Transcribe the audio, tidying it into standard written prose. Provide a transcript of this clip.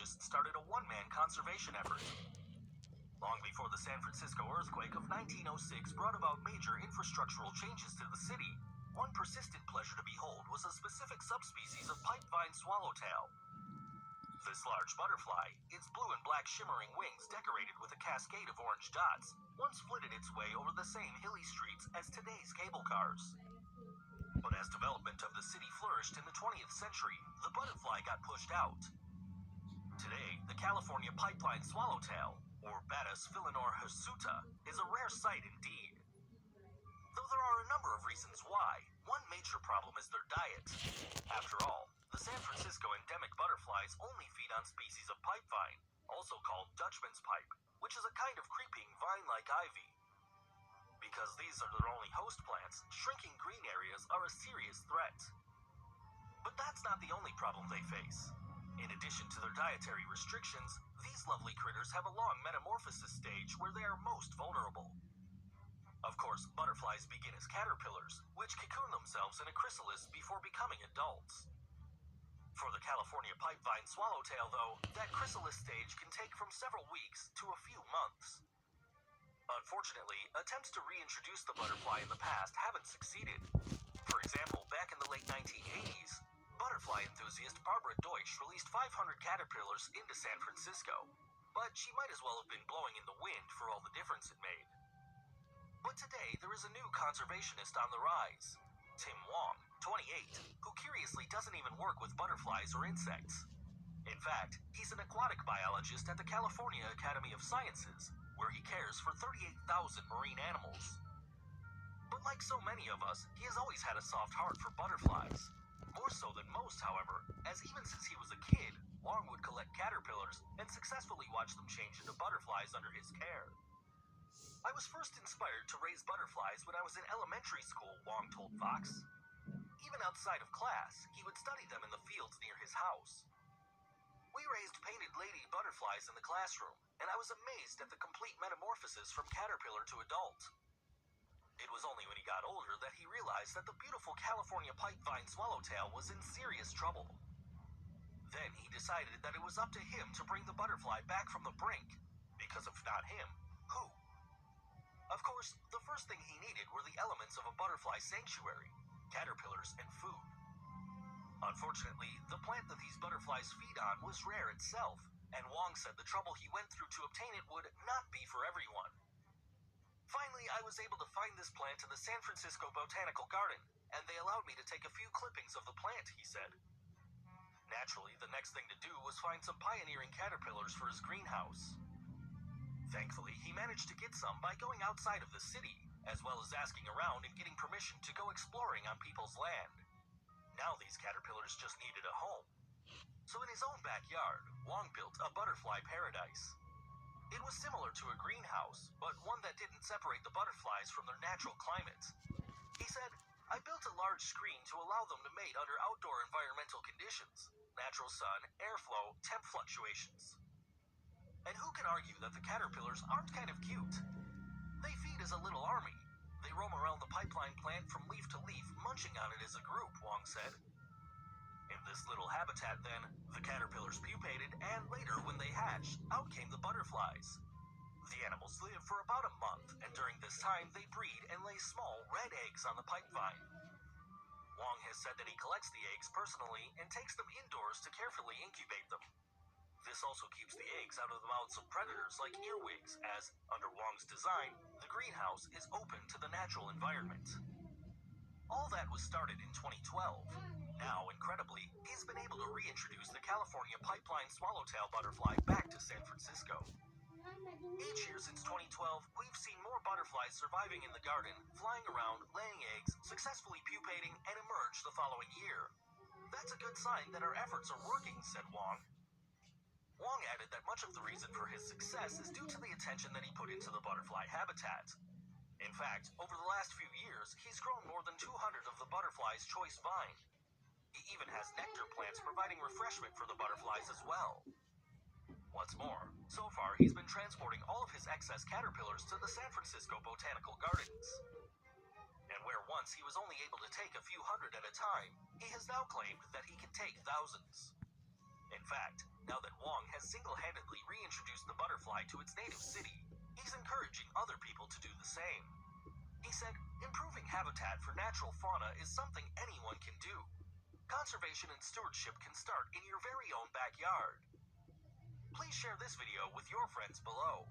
biologist started a one-man conservation effort. Long before the San Francisco earthquake of 1906 brought about major infrastructural changes to the city, one persistent pleasure to behold was a specific subspecies of pipevine swallowtail. This large butterfly, its blue and black shimmering wings decorated with a cascade of orange dots, once flitted its way over the same hilly streets as today's cable cars. But as development of the city flourished in the 20th century, the butterfly got pushed out. Today, the California pipeline swallowtail, or Batis philonor hirsuta, is a rare sight indeed. Though there are a number of reasons why, one major problem is their diet. After all, the San Francisco endemic butterflies only feed on species of pipevine, also called Dutchman's pipe, which is a kind of creeping vine-like ivy. Because these are their only host plants, shrinking green areas are a serious threat. But that's not the only problem they face. In addition to their dietary restrictions, these lovely critters have a long metamorphosis stage where they are most vulnerable. Of course, butterflies begin as caterpillars, which cocoon themselves in a chrysalis before becoming adults. For the California pipevine swallowtail, though, that chrysalis stage can take from several weeks to a few months. Unfortunately, attempts to reintroduce the butterfly in the past haven't succeeded. For example, back in the late 1980s, butterfly enthusiast Barbara Deutsch released 500 caterpillars into San Francisco, but she might as well have been blowing in the wind for all the difference it made. But today, there is a new conservationist on the rise, Tim Wong, 28, who curiously doesn't even work with butterflies or insects. In fact, he's an aquatic biologist at the California Academy of Sciences, where he cares for 38,000 marine animals. But like so many of us, he has always had a soft heart for butterflies. More so than most, however, as even since he was a kid, Wong would collect caterpillars and successfully watch them change into butterflies under his care. I was first inspired to raise butterflies when I was in elementary school, Wong told Fox. Even outside of class, he would study them in the fields near his house. We raised painted lady butterflies in the classroom, and I was amazed at the complete metamorphosis from caterpillar to adult. It was only when he got older that he realized that the beautiful California pipevine swallowtail was in serious trouble. Then he decided that it was up to him to bring the butterfly back from the brink, because if not him, who? Of course, the first thing he needed were the elements of a butterfly sanctuary, caterpillars and food. Unfortunately, the plant that these butterflies feed on was rare itself, and Wong said the trouble he went through to obtain it would not be for everyone. Finally, I was able to find this plant in the San Francisco Botanical Garden, and they allowed me to take a few clippings of the plant, he said. Naturally, the next thing to do was find some pioneering caterpillars for his greenhouse. Thankfully, he managed to get some by going outside of the city, as well as asking around and getting permission to go exploring on people's land. Now these caterpillars just needed a home. So in his own backyard, Wong built a butterfly paradise. It was similar to a greenhouse, but one that didn't separate the butterflies from their natural climate. He said, I built a large screen to allow them to mate under outdoor environmental conditions, natural sun, airflow, temp fluctuations. And who can argue that the caterpillars aren't kind of cute? They feed as a little army. They roam around the pipeline plant from leaf to leaf, munching on it as a group, Wong said. In this little habitat, then, the caterpillars pupated, and later, when they hatched, out came the butterflies. The animals live for about a month, and during this time, they breed and lay small, red eggs on the pipevine. Wong has said that he collects the eggs personally and takes them indoors to carefully incubate them. This also keeps the eggs out of the mouths of predators like earwigs, as, under Wong's design, the greenhouse is open to the natural environment. All that was started in 2012. Now, incredibly, he's been able to reintroduce the California pipeline swallowtail butterfly back to San Francisco. Each year since 2012, we've seen more butterflies surviving in the garden, flying around, laying eggs, successfully pupating, and emerge the following year. That's a good sign that our efforts are working, said Wong. Wong added that much of the reason for his success is due to the attention that he put into the butterfly habitat. In fact, over the last few years, he's grown more than 200 of the butterfly's choice vine. He even has nectar plants providing refreshment for the butterflies as well. What's more, so far he's been transporting all of his excess caterpillars to the San Francisco Botanical Gardens. And where once he was only able to take a few hundred at a time, he has now claimed that he can take thousands. In fact, Now that Wong has single-handedly reintroduced the butterfly to its native city, he's encouraging other people to do the same. He said, improving habitat for natural fauna is something anyone can do. Conservation and stewardship can start in your very own backyard. Please share this video with your friends below.